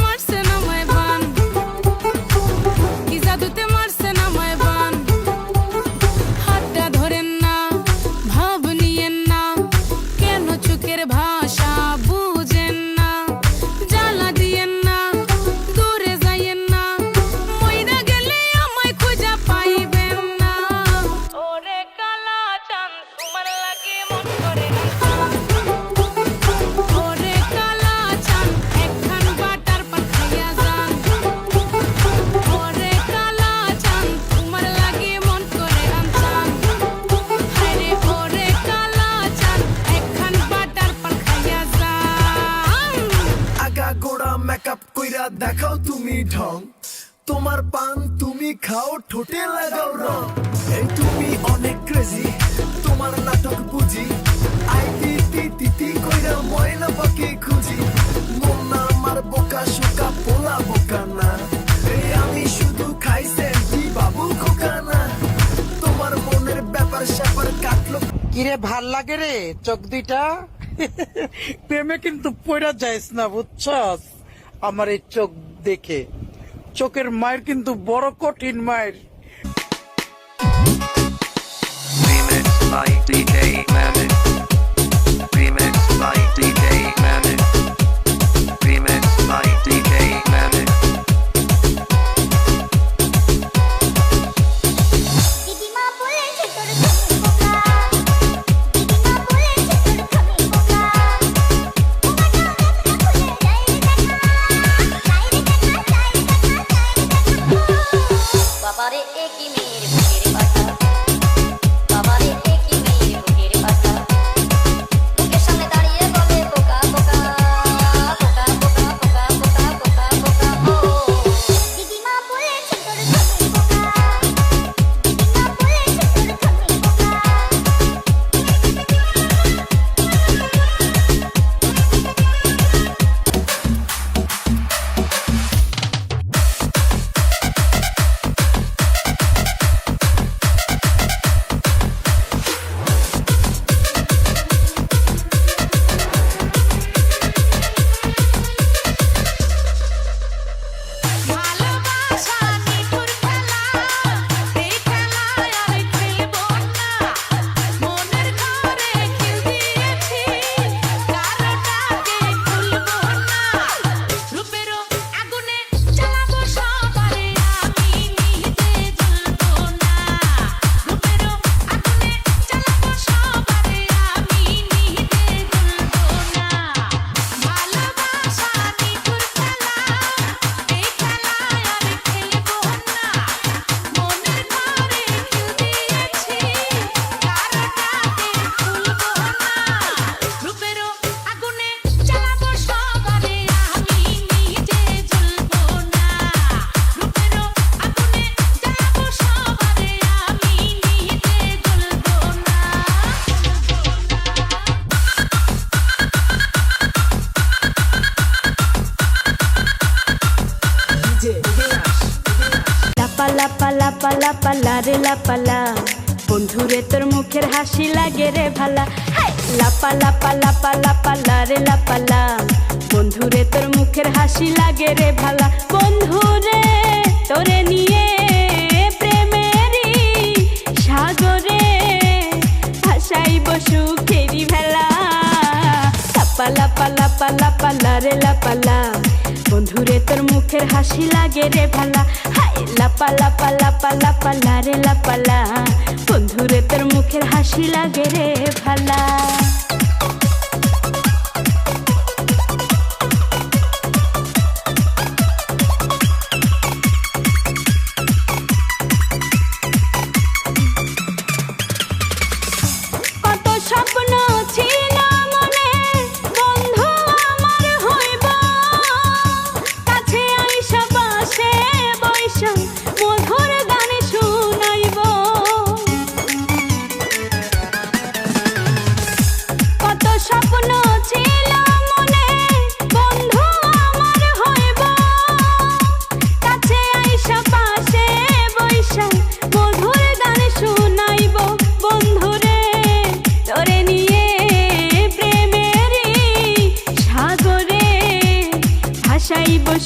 মারছে না মায় বান, কি জাদুতে মারছে না মায় বান। হাতটা ধরেন না, ভাব নিয়েন না, কেন চোখের ভাষা বুঝেন না। জ্বালা দিয়েন না, দূরে যাইয়েন না, মইরা গেলে আমায় খুঁজা পাইবেন না। ওরে কালা চাঁদ তোমার লাগে মন করে ওরে কালা চাঁদ একখান বাটার পান খাইয়া যান। ওরে কালা চাঁদ তোমার লাগে মন করে আনচান। হায়রে ওরে কালা চাঁদ একখান বাটার পান খাইয়া যান। আগা গোড়া মেকআপ কইরা দেখাও তুমি ঢং, তোমার পান তুমি খাও ঠোঁটে লাগাও রং। এই তুমি অনেক ক্রেজি, তোমার নাটক বুঝি, আই তিতি তিতি কইরা ময়না পাখি খুঁজি। মন না আমার বোকা শোকা পোলা বোকা না, এই আমি শুধু খাই সেন্টি বাবু খোকা না। তোমার মনের ব্যাপার স্যাপার কাটলো। কিরে ভাল লাগে রে চোখ দুইটা? প্রেমে কিন্তু পড়া যাইস না বুঝছস? আমার এই চোখ দেখে, চোখের মায়ের কিন্তু বড় কঠিন মায়ের। Remix by DJ Manic. Remix by DJ Manic. Remix by DJ Manic. দিদিমা বলেছে তোর খামি বোকা, দিদিমা বলেছে তোর খামি বোকা। বাবারে একই মেয়ের বুকের পাটা, বাবারে একই মেয়ের বুকের পাটা। মুখের সামনে দাঁড়িয়ে বলে বোকা বোকা, বোকা বোকা বোকা বোকা বোকা বোকা। ও দিদিমা বলেছে তোর খামি বোকা, দিদিমা বলেছে তোর খামি বোকা। ভালোবাসা নিঠুর খেলা, এই খেলায় আর খেলবো না। মনের ঘরে খিল দিয়েছি, কারোটাকে খুলবো না। রূপেরও আগুনে জ্বালাবো সবারে, আমি নিজে জ্বলবো না। রূপেরও আগুনে জ্বালাবো সবারে, আমি নিজে জ্বলবো না। ভালোবাসা নিঠুর খেলা, এই খেলায় আর খেলবো না। মনের ঘরে খিল দিয়েছি, কারোটাকে খুলবো না। রূপেরও আগুনে জ্বালাবো সবারে, আমি নিজে জ্বলবো না। রূপেরও আগুনে জ্বালাবো সবারে, আমি নিজে জ্বলবো না। লাপা লাপা লাপা লাপা লারে লাপালা, বন্ধুরে তোর মুখের হাসি লাগে রে ভালা। হাই! লাপা লাপা লাপা লাপা লারে লাপালা, বন্ধুরে তোর মুখের হাসি লাগে রে ভালা। বন্ধুরে তোরে নিয়ে প্রেমেরই সাগরে ভাসাইব সুখেরি ভেলা। লাপা লাপা লাপা লাপা লারে লাপালা, বন্ধুরে তোর মুখের হাসি লাগে রে ভালা। হাই! লাপা লাপা লাপা লাপা লারে লাপালা, বন্ধুরে তোর মুখের হাসি লাগে রে ভালা। কত স্বপ্ন ছিল মনে, বন্ধু আমার হইব, কাছে আইসা পাশে বইসা মধুর গান শুনাইব।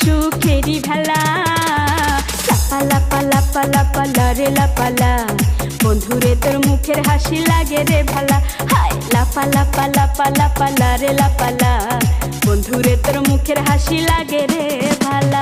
সুখেরই ভেলা লাপা লাপা লাপা লাপা লারে লাপালা বন্ধুরে তোর মুখের হাসি লাগে রে ভালা হায় লাপা লাপা লাপা লাপা লারে লাপালা বন্ধুরে তোর মুখের হাসি লাগে রে ভালা